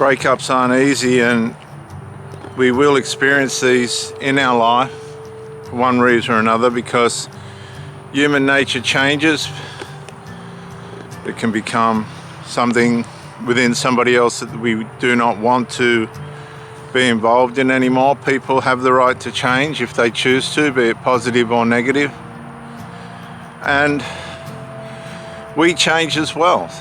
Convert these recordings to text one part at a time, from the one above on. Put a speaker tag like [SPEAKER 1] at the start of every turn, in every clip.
[SPEAKER 1] Breakups aren't easy, and we will experience these in our life for one reason or another, because human nature changes. It can become something within somebody else that we do not want to be involved in anymore. People have the right to change if they choose to, be it positive or negative. And we change as well.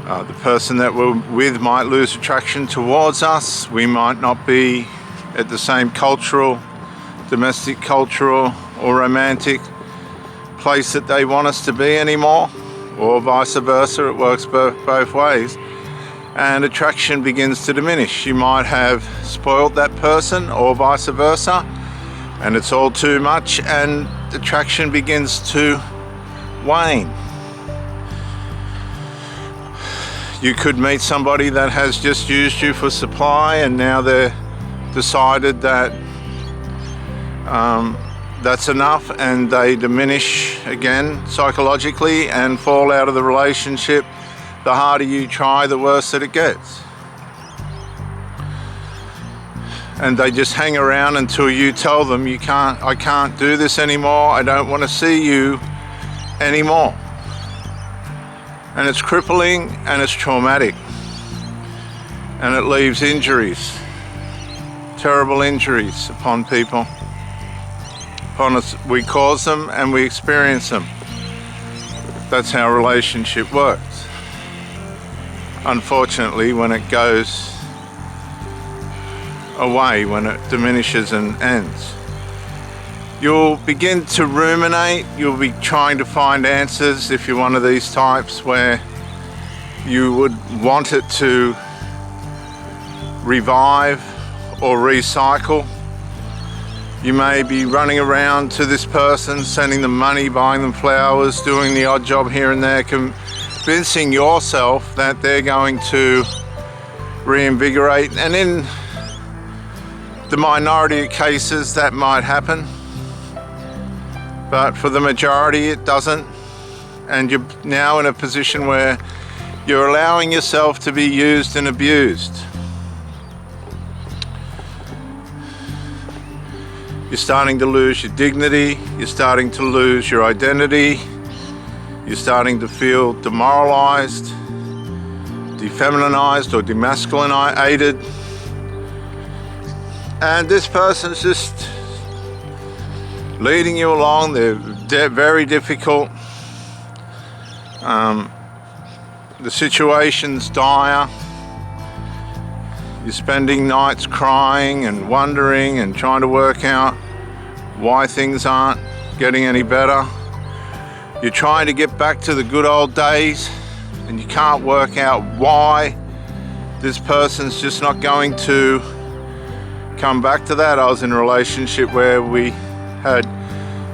[SPEAKER 1] The person that we're with might lose attraction towards us. We might not be at the same cultural, domestic, cultural or romantic place that they want us to be anymore, or vice versa. It works both ways, and attraction begins to diminish. You might have spoiled that person, or vice versa, and it's all too much, and attraction begins to wane. You could meet somebody that has just used you for supply, and now they're decided that that's enough, and they diminish again psychologically and fall out of the relationship. The harder you try, the worse that it gets. And they just hang around until you tell them, I can't do this anymore, I don't want to see you anymore. And it's crippling, and it's traumatic, and it leaves injuries, terrible injuries upon people. Upon us, we cause them and we experience them. That's how a relationship works. Unfortunately, when it goes away, when it diminishes and ends, you'll begin to ruminate. You'll be trying to find answers if you're one of these types where you would want it to revive or recycle. You may be running around to this person, sending them money, buying them flowers, doing the odd job here and there, convincing yourself that they're going to reinvigorate. And in the minority of cases that might happen, but for the majority it doesn't. And you're now in a position where you're allowing yourself to be used and abused. You're starting to lose your dignity, you're starting to lose your identity, you're starting to feel demoralized, defeminized or demasculinated. And this person's just leading you along. They're very difficult. The situation's dire. You're spending nights crying and wondering and trying to work out why things aren't getting any better. You're trying to get back to the good old days, and you can't work out why this person's just not going to come back to that. I was in a relationship where we had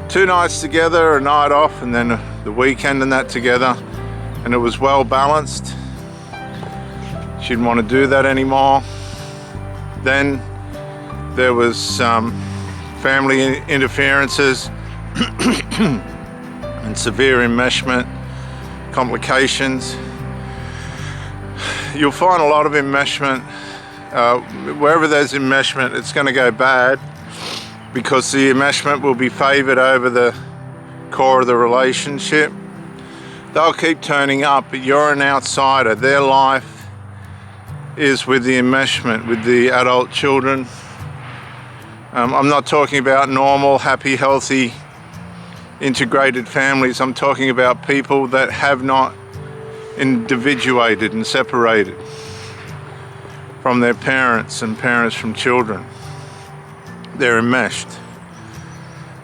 [SPEAKER 1] 2 nights together, a night off, and then the weekend and that together, and it was well balanced. She didn't want to do that anymore. Then there was family interferences and severe enmeshment complications. You'll find a lot of enmeshment. Wherever there's enmeshment, it's going to go bad, because the enmeshment will be favored over the core of the relationship. They'll keep turning up, but you're an outsider. Their life is with the enmeshment, with the adult children. I'm not talking about normal, happy, healthy, integrated families. I'm talking about people that have not individuated and separated from their parents and parents from children. They're enmeshed.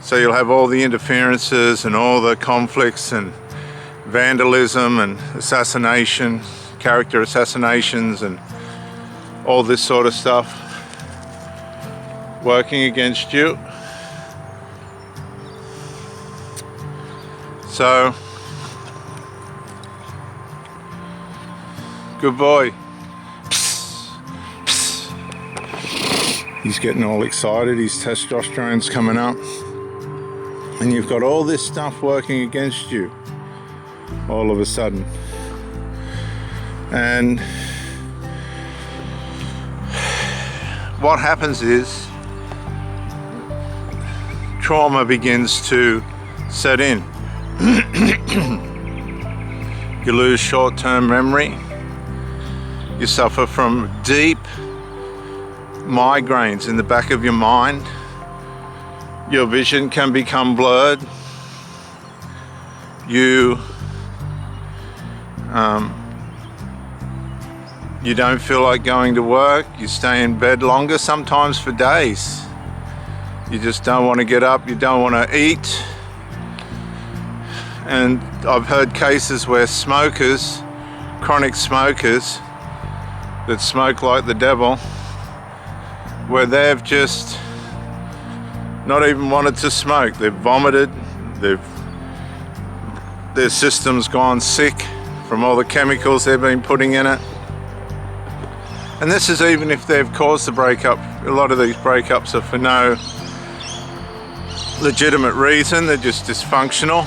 [SPEAKER 1] So you'll have all the interferences and all the conflicts and vandalism and assassination, character assassinations, and all this sort of stuff working against you. So, good boy. He's getting all excited, his testosterone's coming up, and you've got all this stuff working against you all of a sudden. And what happens is trauma begins to set in. You lose short-term memory. You suffer from deep migraines in the back of your mind. Your vision can become blurred. You don't feel like going to work. You stay in bed longer, sometimes for days. You just don't want to get up. You don't want to eat. And I've heard cases where smokers, chronic smokers that smoke like the devil, where they've just not even wanted to smoke. They've vomited. Their system's gone sick from all the chemicals they've been putting in it. And this is even if they've caused the breakup. A lot of these breakups are for no legitimate reason. They're just dysfunctional.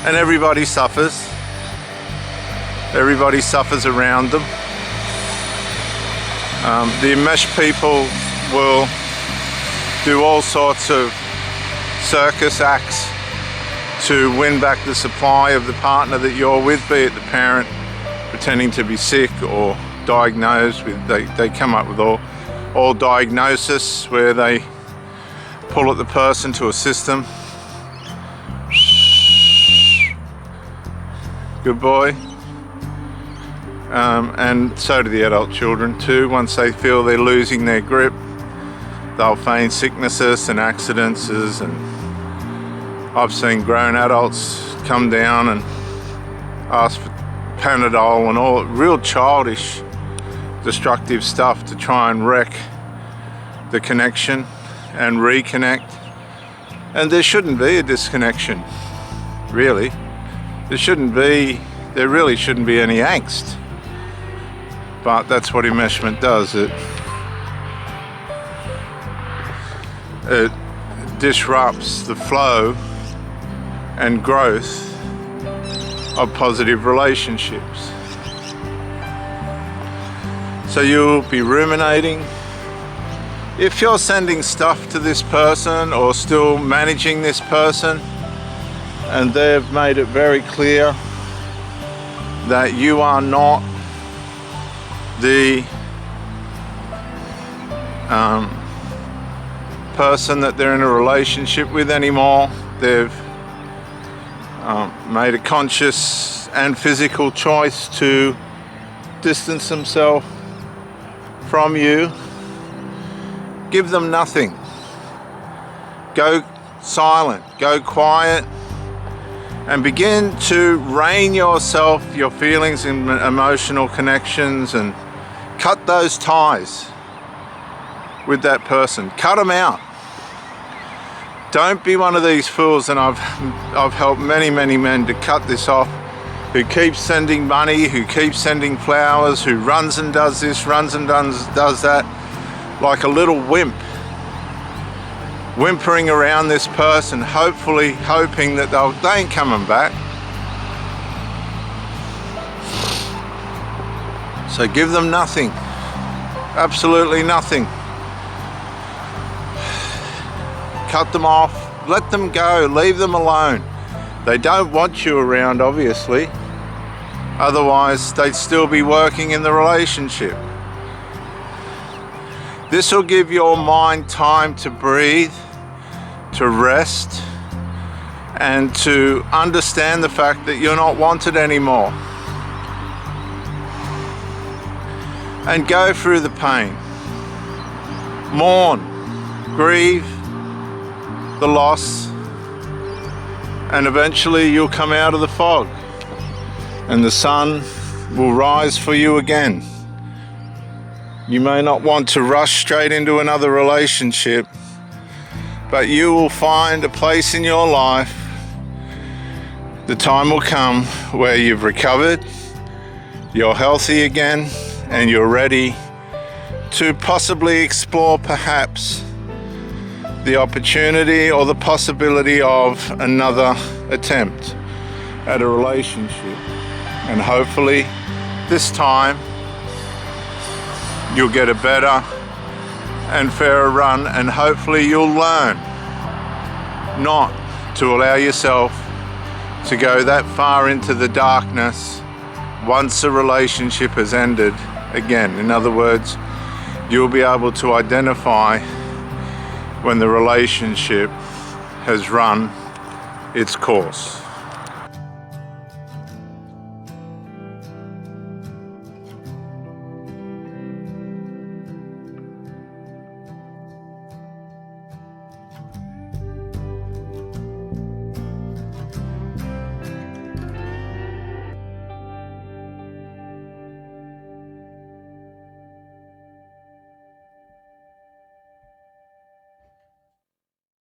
[SPEAKER 1] And everybody suffers. Everybody suffers around them. The enmeshed people will do all sorts of circus acts to win back the supply of the partner that you're with, be it the parent pretending to be sick or diagnosed with, they come up with all diagnosis where they pull at the person to assist them. Good boy. And so do the adult children too. Once they feel they're losing their grip, they'll feign sicknesses and accidents, and I've seen grown adults come down and ask for Panadol and all real childish, destructive stuff to try and wreck the connection and reconnect. And there shouldn't be a disconnection, really. There really shouldn't be any angst. But that's what enmeshment does. It disrupts the flow and growth of positive relationships. So you'll be ruminating. If you're sending stuff to this person or still managing this person, and they've made it very clear that you are not the person that they're in a relationship with anymore, they've made a conscious and physical choice to distance themselves from you, give them nothing. Go silent, go quiet, and begin to rein yourself, your feelings and emotional connections, and cut those ties with that person. Cut them out. Don't be one of these fools, and I've helped many men to cut this off, who keeps sending money, who keeps sending flowers, who runs and does this, runs and does that, like a little wimp, whimpering around this person, hopefully hoping that they ain't coming back. So give them nothing, absolutely nothing. Cut them off, let them go, leave them alone. They don't want you around, obviously. Otherwise, they'd still be working in the relationship. This will give your mind time to breathe, to rest, and to understand the fact that you're not wanted anymore. And go through the pain. Mourn, grieve the loss, and eventually you'll come out of the fog and the sun will rise for you again. You may not want to rush straight into another relationship, but you will find a place in your life. The time will come where you've recovered, you're healthy again, and you're ready to possibly explore perhaps the opportunity or the possibility of another attempt at a relationship. And hopefully this time you'll get a better and fairer run, and hopefully you'll learn not to allow yourself to go that far into the darkness once a relationship has ended again. In other words, you'll be able to identify when the relationship has run its course.